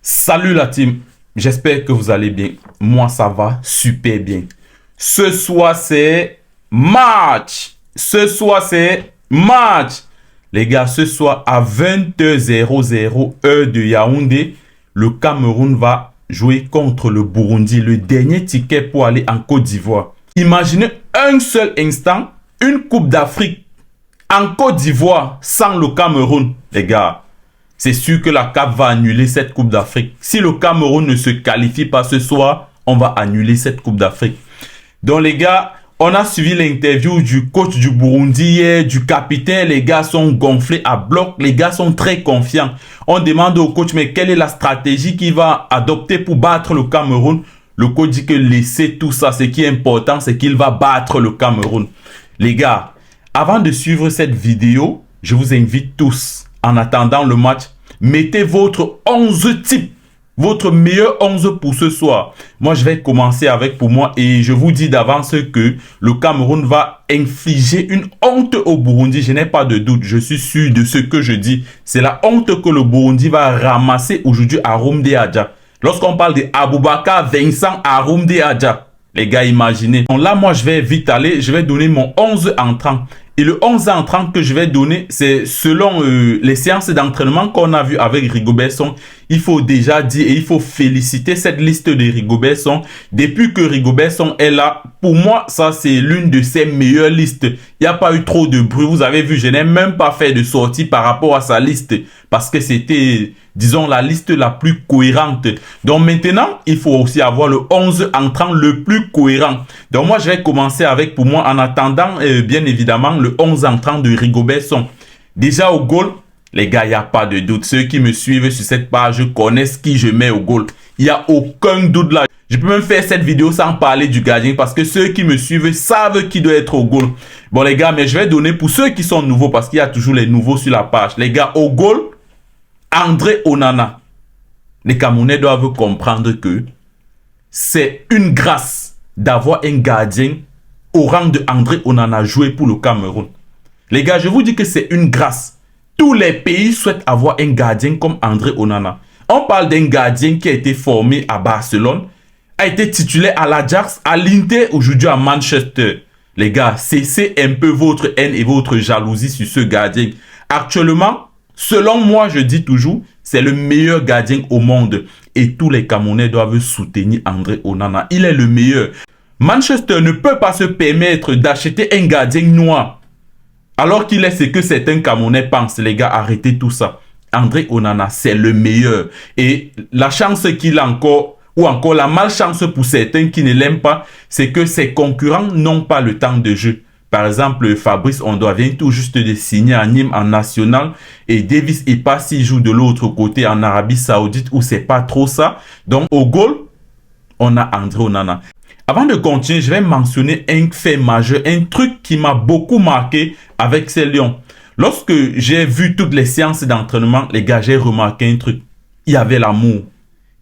Salut la team, j'espère que vous allez bien. Moi ça va super bien. Ce soir c'est match. Les gars, ce soir à 20h00 heure de Yaoundé, le Cameroun va jouer contre le Burundi. Le dernier ticket pour aller en Côte d'Ivoire. Imaginez un seul instant, une Coupe d'Afrique en Côte d'Ivoire sans le Cameroun. Les gars, c'est sûr que la CAF va annuler cette Coupe d'Afrique. Si le Cameroun ne se qualifie pas ce soir, on va annuler cette Coupe d'Afrique. Donc les gars, on a suivi l'interview du coach du Burundi hier, du capitaine. Les gars sont gonflés à bloc. Les gars sont très confiants. On demande au coach, mais quelle est la stratégie qu'il va adopter pour battre le Cameroun? Le coach dit que laissez tout ça. Ce qui est important, c'est qu'il va battre le Cameroun. Les gars, avant de suivre cette vidéo, je vous invite tous, en attendant le match, mettez votre 11 type, votre meilleur 11 pour ce soir. Moi, je vais commencer avec pour moi et je vous dis d'avance que le Cameroun va infliger une honte au Burundi. Je n'ai pas de doute, je suis sûr de ce que je dis. C'est la honte que le Burundi va ramasser aujourd'hui à Rumde Adja. Lorsqu'on parle de Aboubakar Vincent à Rumde Adja, les gars, imaginez. Donc là, moi, je vais vite aller, je vais donner mon 11 entrant. Et le 11 entrant que je vais donner, c'est selon les séances d'entraînement qu'on a vues avec Rigobert Song. Il faut déjà dire et il faut féliciter cette liste de Rigobert Song. Depuis que Rigobert Song est là, pour moi, ça c'est l'une de ses meilleures listes. Il n'y a pas eu trop de bruit. Vous avez vu, je n'ai même pas fait de sortie par rapport à sa liste. Parce que c'était, disons, la liste la plus cohérente. Donc maintenant, il faut aussi avoir le 11 entrant le plus cohérent. Donc moi, je vais commencer avec, pour moi, en attendant, bien évidemment, le 11 entrant de Rigobert Song. Déjà au goal, les gars, il n'y a pas de doute. Ceux qui me suivent sur cette page connaissent qui je mets au goal. Il n'y a aucun doute là. Je peux même faire cette vidéo sans parler du gardien parce que ceux qui me suivent savent qui doit être au goal. Bon les gars, mais je vais donner pour ceux qui sont nouveaux parce qu'il y a toujours les nouveaux sur la page. Les gars, au goal, André Onana. Les Camerounais doivent comprendre que c'est une grâce d'avoir un gardien au rang de André Onana joué pour le Cameroun. Les gars, je vous dis que c'est une grâce. Tous les pays souhaitent avoir un gardien comme André Onana. On parle d'un gardien qui a été formé à Barcelone, a été titulaire à l'Ajax, à l'Inter, aujourd'hui à Manchester. Les gars, cessez un peu votre haine et votre jalousie sur ce gardien. Actuellement, selon moi, je dis toujours, c'est le meilleur gardien au monde. Et tous les Camerounais doivent soutenir André Onana. Il est le meilleur. Manchester ne peut pas se permettre d'acheter un gardien noir. Alors qu'il est ce que certains Camerounais pensent. Les gars, arrêtez tout ça. André Onana, c'est le meilleur. Et la chance qu'il a encore, ou encore la malchance pour certains qui ne l'aiment pas, c'est que ses concurrents n'ont pas le temps de jeu. Par exemple, Fabrice Ondoa vient tout juste de signer à Nîmes en national et Davis Epassi joue de l'autre côté en Arabie Saoudite où c'est pas trop ça. Donc au goal, on a André Onana. Avant de continuer, je vais mentionner un fait majeur, un truc qui m'a beaucoup marqué avec ces Lions. Lorsque j'ai vu toutes les séances d'entraînement, les gars, j'ai remarqué un truc. Il y avait l'amour.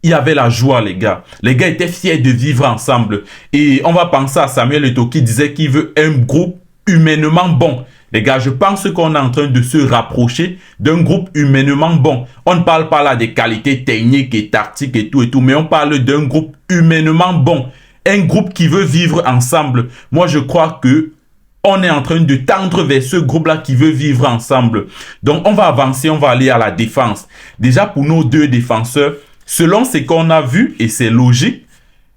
Il y avait la joie, les gars. Les gars étaient fiers de vivre ensemble. Et on va penser à Samuel Eto'o qui disait qu'il veut un groupe humainement bon. Les gars, je pense qu'on est en train de se rapprocher d'un groupe humainement bon. On ne parle pas là des qualités techniques et tactiques et tout, mais on parle d'un groupe humainement bon. Un groupe qui veut vivre ensemble. Moi, je crois que on est en train de tendre vers ce groupe-là qui veut vivre ensemble. Donc, on va avancer, on va aller à la défense. Déjà, pour nos deux défenseurs, selon ce qu'on a vu, et c'est logique,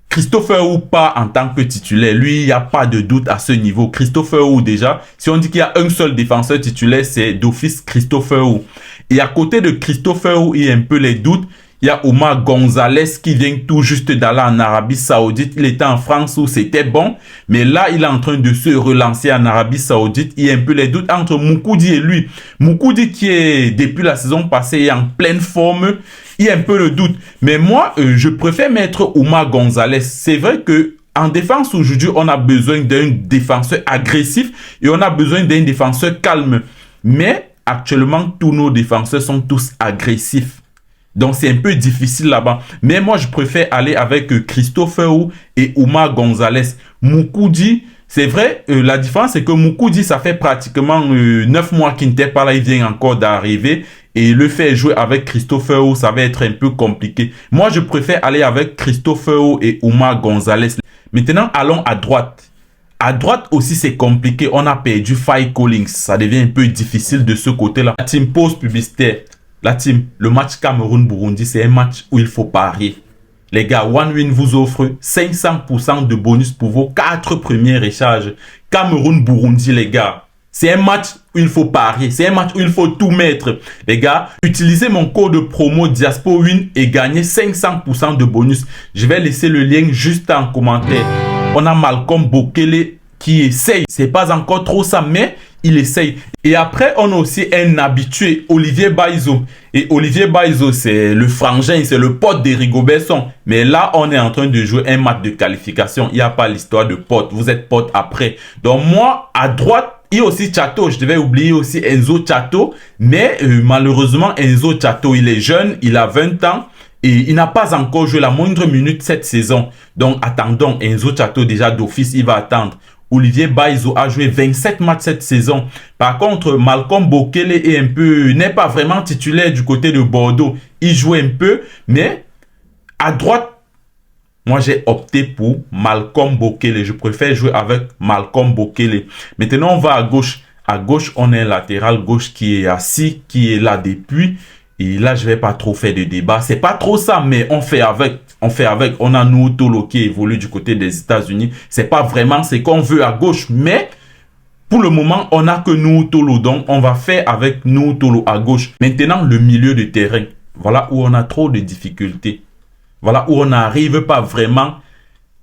Christopher Ou pas en tant que titulaire. Lui, il n'y a pas de doute à ce niveau. Christopher Ou déjà, si on dit qu'il y a un seul défenseur titulaire, c'est d'office Christopher Ou. Et à côté de Christopher Ou, il y a un peu les doutes. Il y a Omar Gonzalez qui vient tout juste d'aller en Arabie Saoudite. Il était en France où c'était bon. Mais là, il est en train de se relancer en Arabie Saoudite. Il y a un peu les doutes entre Moukoudi et lui. Moukoudi qui est, depuis la saison passée, est en pleine forme. Il y a un peu le doute. Mais moi, je préfère mettre Omar Gonzalez. C'est vrai que en défense, aujourd'hui, on a besoin d'un défenseur agressif et on a besoin d'un défenseur calme. Mais actuellement, tous nos défenseurs sont tous agressifs. Donc, c'est un peu difficile là-bas. Mais moi, je préfère aller avec Christopher Ou et Omar Gonzalez. Moukoudi, c'est vrai, la différence, c'est que Moukoudi, ça fait pratiquement 9 mois qu'il n'était pas là. Il vient encore d'arriver. et le faire jouer avec Christopher O, ça va être un peu compliqué. Moi, je préfère aller avec Christopher O et Oumar Gonzalez. Maintenant, allons à droite. À droite aussi, c'est compliqué. On a perdu Faye Collins. Ça devient un peu difficile de ce côté-là. La team pause publicitaire. La team, le match Cameroun-Burundi, c'est un match où il faut parier. Les gars, OneWin vous offre 500% de bonus pour vos 4 premiers recharges. Cameroun-Burundi, les gars. C'est un match où il faut parier. C'est un match où il faut tout mettre. Les gars, utilisez mon code promo DiaspoWin et gagnez 500% de bonus. Je vais laisser le lien juste en commentaire. On a Malcolm Bokele qui essaye. C'est pas encore trop ça, mais il essaye. Et après, on a aussi un habitué, Olivier Baizo. Et Olivier Baizo, c'est le frangin, c'est le pote de Rigobert-Song. Mais là, on est en train de jouer un match de qualification. Il n'y a pas l'histoire de pote. Vous êtes pote après. Donc moi, à droite, il y a aussi Chato. Je devais oublier aussi Enzo Chato. Mais malheureusement, Enzo Chato, il est jeune, il a 20 ans. Et il n'a pas encore joué la moindre minute cette saison. Donc attendons, Enzo Chato déjà d'office, il va attendre. Olivier Baizo a joué 27 matchs cette saison. Par contre, Malcolm Bokele n'est pas vraiment titulaire du côté de Bordeaux. Il joue un peu, mais à droite, moi j'ai opté pour Malcolm Bokele. Je préfère jouer avec Malcolm Bokele. Maintenant, on va à gauche. À gauche, on a un latéral gauche qui est assis, qui est là depuis. Et là, je vais pas trop faire de débat. C'est pas trop ça, mais on fait avec. On fait avec. On a Nuhu Tolo qui évolue du côté des États-Unis. C'est pas vraiment ce qu'on veut à gauche, mais pour le moment, on n'a que Nuhu Tolo. Donc, on va faire avec Nuhu Tolo à gauche. Maintenant, le milieu de terrain. Voilà où on a trop de difficultés. Voilà où on n'arrive pas vraiment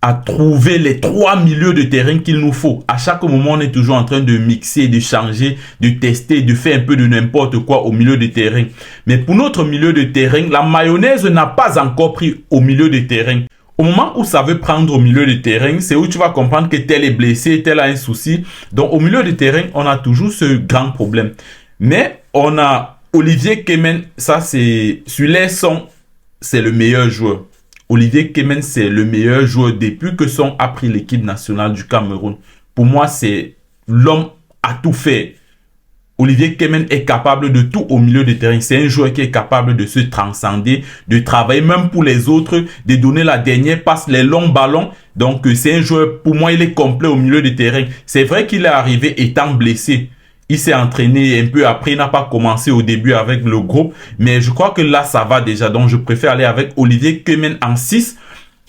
à trouver les 3 milieux de terrain qu'il nous faut. À chaque moment, on est toujours en train de mixer, de changer, de tester, de faire un peu de n'importe quoi au milieu de terrain. Mais pour notre milieu de terrain, la mayonnaise n'a pas encore pris au milieu de terrain. Au moment où ça veut prendre au milieu de terrain, c'est où tu vas comprendre que tel est blessé, tel a un souci. Donc au milieu de terrain, on a toujours ce grand problème. Mais on a Olivier Kemen, ça c'est, sur les sons, c'est le meilleur joueur. Olivier Kemen, c'est le meilleur joueur depuis que Son a pris l'équipe nationale du Cameroun. Pour moi, c'est l'homme à tout faire. Olivier Kemen est capable de tout au milieu de terrain. C'est un joueur qui est capable de se transcender, de travailler même pour les autres, de donner la dernière passe, les longs ballons. Donc, c'est un joueur, pour moi, il est complet au milieu de terrain. C'est vrai qu'il est arrivé étant blessé. Il s'est entraîné un peu après, il n'a pas commencé au début avec le groupe. Mais je crois que là, ça va déjà. Donc, je préfère aller avec Olivier Kemen en 6.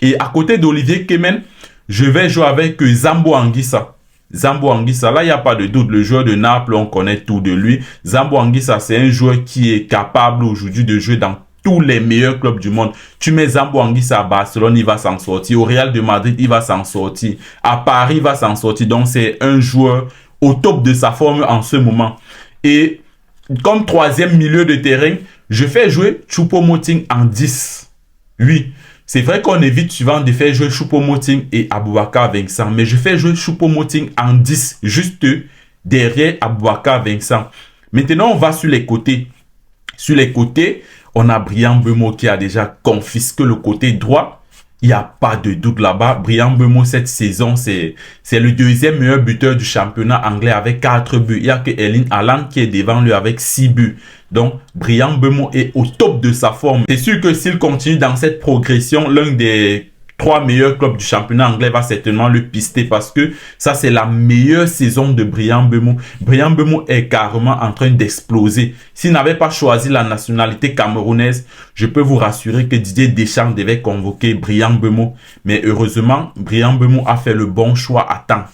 Et à côté d'Olivier Kemen, je vais jouer avec Zambo Anguissa. Zambo Anguissa, là, il n'y a pas de doute. Le joueur de Naples, on connaît tout de lui. Zambo Anguissa, c'est un joueur qui est capable aujourd'hui de jouer dans tous les meilleurs clubs du monde. Tu mets Zambo Anguissa à Barcelone, il va s'en sortir. Au Real de Madrid, il va s'en sortir. À Paris, il va s'en sortir. Donc, c'est un joueur au top de sa forme en ce moment. Et comme troisième milieu de terrain, je fais jouer Choupo-Moting en 10. Oui, c'est vrai qu'on évite souvent de faire jouer Choupo-Moting et Aboubakar Vincent, mais je fais jouer Choupo-Moting en 10, juste derrière Aboubakar Vincent. Maintenant, on va sur les côtés. Sur les côtés, on a Bryan Mbeumo qui a déjà confisqué le côté droit. Il n'y a pas de doute là-bas. Bryan Mbeumo, cette saison, c'est le deuxième meilleur buteur du championnat anglais avec 4 buts. Il n'y a que Erling Haaland qui est devant lui avec 6 buts. Donc, Bryan Mbeumo est au top de sa forme. C'est sûr que s'il continue dans cette progression, l'un des 3 meilleurs clubs du championnat anglais va certainement le pister parce que ça, c'est la meilleure saison de Bryan Mbeumo. Bryan Mbeumo est carrément en train d'exploser. S'il n'avait pas choisi la nationalité camerounaise, je peux vous rassurer que Didier Deschamps devait convoquer Bryan Mbeumo. Mais heureusement, Bryan Mbeumo a fait le bon choix à temps.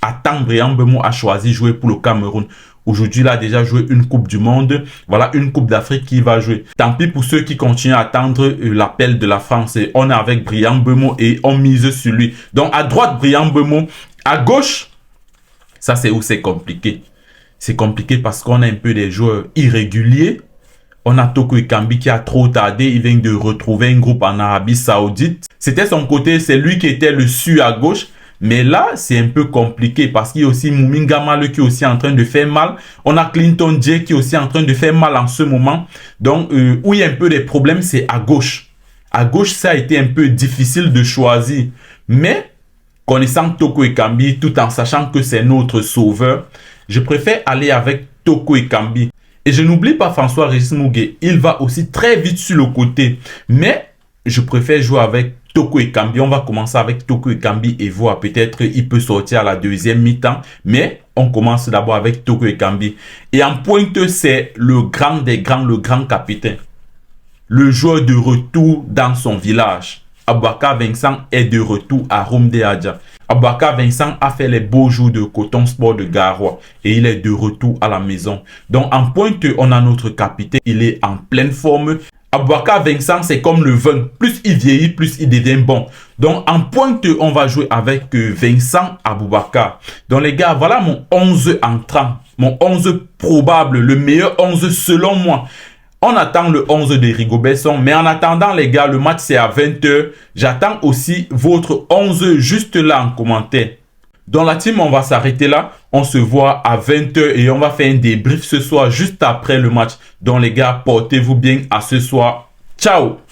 À temps, Bryan Mbeumo a choisi jouer pour le Cameroun. Aujourd'hui, il a déjà joué une Coupe du Monde. Voilà une Coupe d'Afrique qu'il va jouer. Tant pis pour ceux qui continuent à attendre l'appel de la France. Et on est avec Bryan Mbeumo et on mise sur lui. Donc, à droite, Bryan Mbeumo. À gauche, ça c'est où c'est compliqué. C'est compliqué parce qu'on a un peu des joueurs irréguliers. On a Toko Ekambi qui a trop tardé. Il vient de retrouver un groupe en Arabie Saoudite. C'était son côté, c'est lui qui était le su à gauche. Mais là, c'est un peu compliqué parce qu'il y a aussi Mouminga Malo qui est aussi en train de faire mal. On a Clinton J qui est aussi en train de faire mal en ce moment. Donc, où il y a un peu des problèmes, c'est à gauche. À gauche, ça a été un peu difficile de choisir. Mais, connaissant Toko Ekambi, tout en sachant que c'est notre sauveur, je préfère aller avec Toko Ekambi. Et je n'oublie pas François-Régis Muguet. Il va aussi très vite sur le côté. Mais je préfère jouer avec Toko Ekambi. On va commencer avec Toko Ekambi et voir. Peut-être il peut sortir à la deuxième mi-temps. Mais on commence d'abord avec Toko Ekambi. Et en pointe, c'est le grand des grands, le grand capitaine. Le joueur de retour dans son village. Aboubakar Vincent est de retour à Rumde Adja. Aboubakar Vincent a fait les beaux jours de Coton Sport de Garoua et il est de retour à la maison. Donc en pointe, on a notre capitaine. Il est en pleine forme. Aboubakar Vincent, c'est comme le vin. Plus il vieillit, plus il devient bon. Donc en pointe, on va jouer avec Vincent Aboubakar. Donc les gars, voilà mon 11 entrant. Mon 11 probable, le meilleur 11 selon moi. On attend le 11 de Rigobert-Song, mais en attendant les gars, le match c'est à 20h. J'attends aussi votre 11 juste là en commentaire. Dans la team, on va s'arrêter là. On se voit à 20h et on va faire un débrief ce soir juste après le match. Donc les gars, portez-vous bien à ce soir. Ciao!